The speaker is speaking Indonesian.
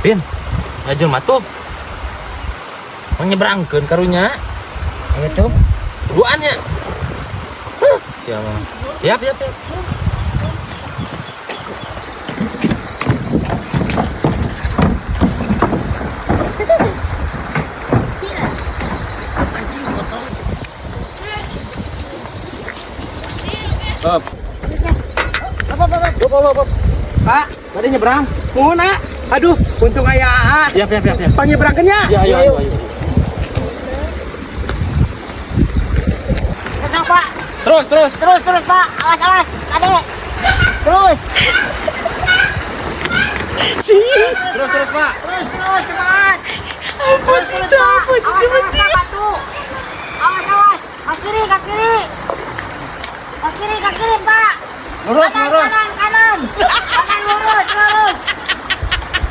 Pin, ngajul matuh. Menyeberangkeun karunya. Ayo tuh. Duaannya. Siapa? Yap. Bob. Bob. Pak, Tadi nyebrang. mohon nak. Aduh, untung ayah. Yap. Penyeberangannya. Ya, ayo. Tenang, Pak. Terus. Terus, Pak. Awas, adek. Terus. Terus, Pak. Terus, cepat. Ampun cinta, ampun cinta. Awas. Kaki kiri, Pak. Lurus. Kanan. Kanan lurus.